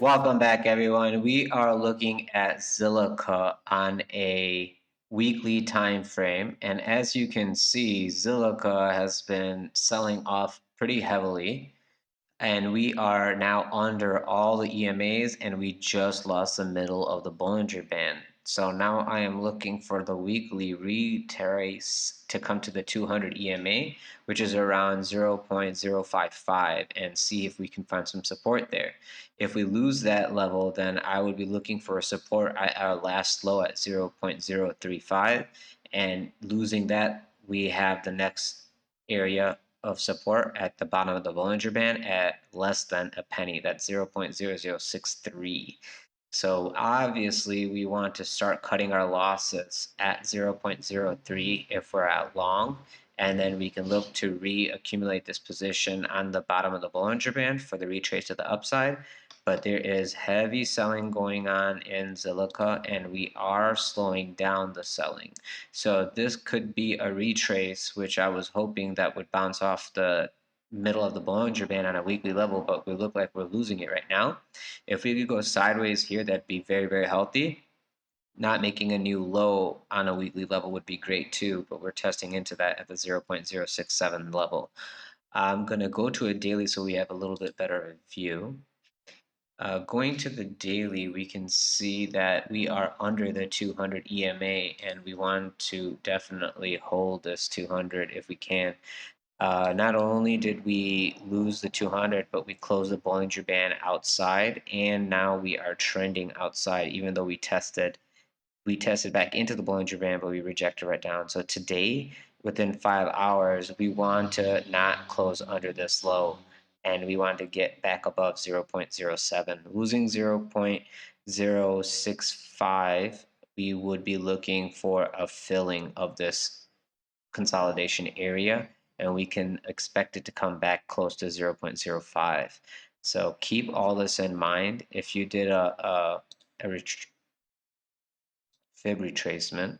Welcome back, everyone. We are looking at Zilliqa on a weekly time frame, and as you can see, Zilliqa has been selling off pretty heavily, and we are now under all the EMAs, and we just lost the middle of the Bollinger Band. So now I am looking for the weekly retrace to come to the 200 EMA, which is around 0.055, and see if we can find some support there. If we lose that level, then I would be looking for a support at our last low at 0.035, and losing that, we have the next area of support at the bottom of the Bollinger Band at less than a penny. That's 0.0063. So obviously we want to start cutting our losses at 0.03 if we're at long, and then we can look to reaccumulate this position on the bottom of the Bollinger Band for the retrace to the upside. But there is heavy selling going on in Zilliqa, and we are slowing down the selling. So this could be a retrace, which I was hoping that would bounce off the middle of the Bollinger Band on a weekly level, but we look like we're losing it right now. If we could go sideways here, that'd be very, very healthy. Not making a new low on a weekly level would be great too, but we're testing into that at the 0.067 level. I'm going to go to a daily so we have a little bit better view. Going to the daily, we can see that we are under the 200 EMA, and we want to definitely hold this 200 if we can. Not only did we lose the 200, but we closed the Bollinger Band outside, and now we are trending outside, even though we tested back into the Bollinger Band, but we rejected right down. So today, within 5 hours, we want to not close under this low, and we want to get back above 0.07. Losing 0.065, we would be looking for a filling of this consolidation area, and we can expect it to come back close to 0.05. So keep all this in mind. If you did a fib retracement,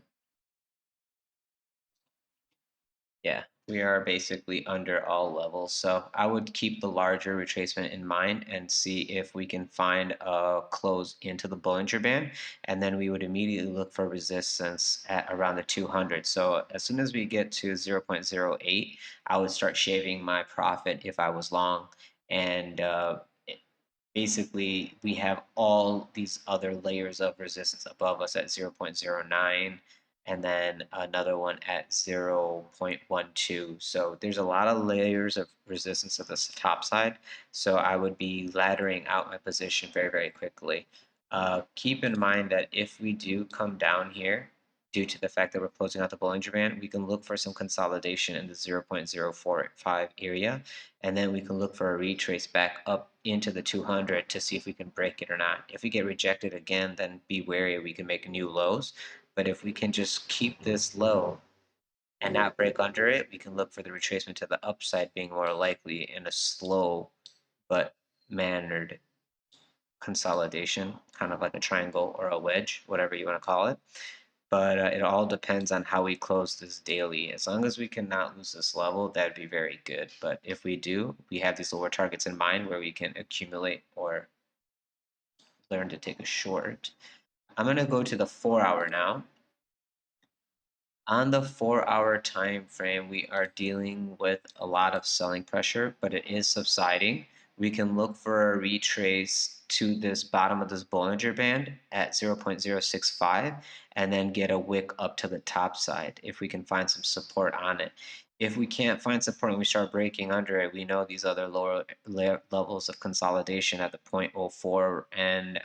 yeah, we are basically under all levels. So I would keep the larger retracement in mind and see if we can find a close into the Bollinger Band, and then we would immediately look for resistance at around the 200. So as soon as we get to 0.08, I would start shaving my profit if I was long. And basically, we have all these other layers of resistance above us at 0.09, and then another one at 0.12. So there's a lot of layers of resistance at the top side. So I would be laddering out my position very, very quickly. Keep in mind that if we do come down here, due to the fact that we're closing out the Bollinger Band, we can look for some consolidation in the 0.045 area, and then we can look for a retrace back up into the 200 to see if we can break it or not. If we get rejected again, then be wary, we can make new lows. But if we can just keep this low and not break under it, we can look for the retracement to the upside being more likely in a slow but mannered consolidation, kind of like a triangle or a wedge, whatever you want to call it. But it all depends on how we close this daily. As long as we cannot lose this level, that'd be very good. But if we do, we have these lower targets in mind where we can accumulate or learn to take a short. I'm going to go to the 4 hour now. On the 4 hour time frame, we are dealing with a lot of selling pressure, but it is subsiding. We can look for a retrace to this bottom of this Bollinger Band at 0.065, and then get a wick up to the top side if we can find some support on it. If we can't find support and we start breaking under it, we know these other lower levels of consolidation at the 0.04 and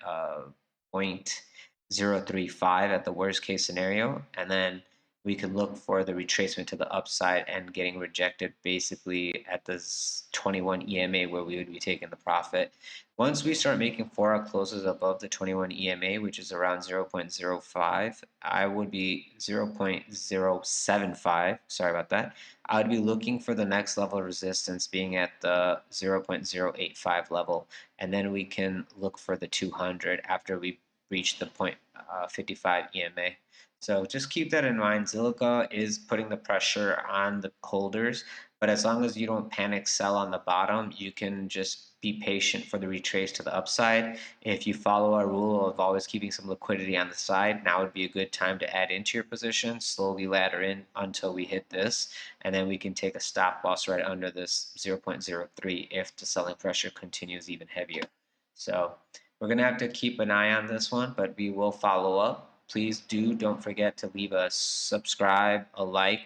0.035 at the worst case scenario, and then we could look for the retracement to the upside and getting rejected basically at this 21 EMA where we would be taking the profit. Once we start making 4 hour closes above the 21 EMA, which is around 0.05, I would be 0.075, sorry about that. I would be looking for the next level of resistance being at the 0.085 level, and then we can look for the 200 after we reach the 0.55 EMA. So just keep that in mind. Zilliqa is putting the pressure on the holders, But as long as you don't panic sell on the bottom, you can just be patient for the retrace to the upside. If you follow our rule of always keeping some liquidity on the side, now would be a good time to add into your position, slowly ladder in until we hit this, and then we can take a stop loss right under this 0.03 if the selling pressure continues even heavier. So we're going to have to keep an eye on this one, but we will follow up. Please don't forget to leave a subscribe, a like.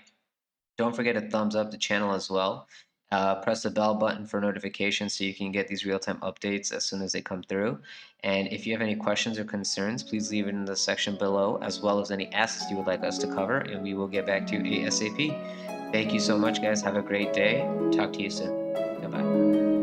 Don't forget to thumbs up the channel as well. Press the bell button for notifications so you can get these real-time updates as soon as they come through. And if you have any questions or concerns, please leave it in the section below, as well as any asks you would like us to cover, and we will get back to you ASAP. Thank you so much, guys. Have a great day. Talk to you soon. Goodbye.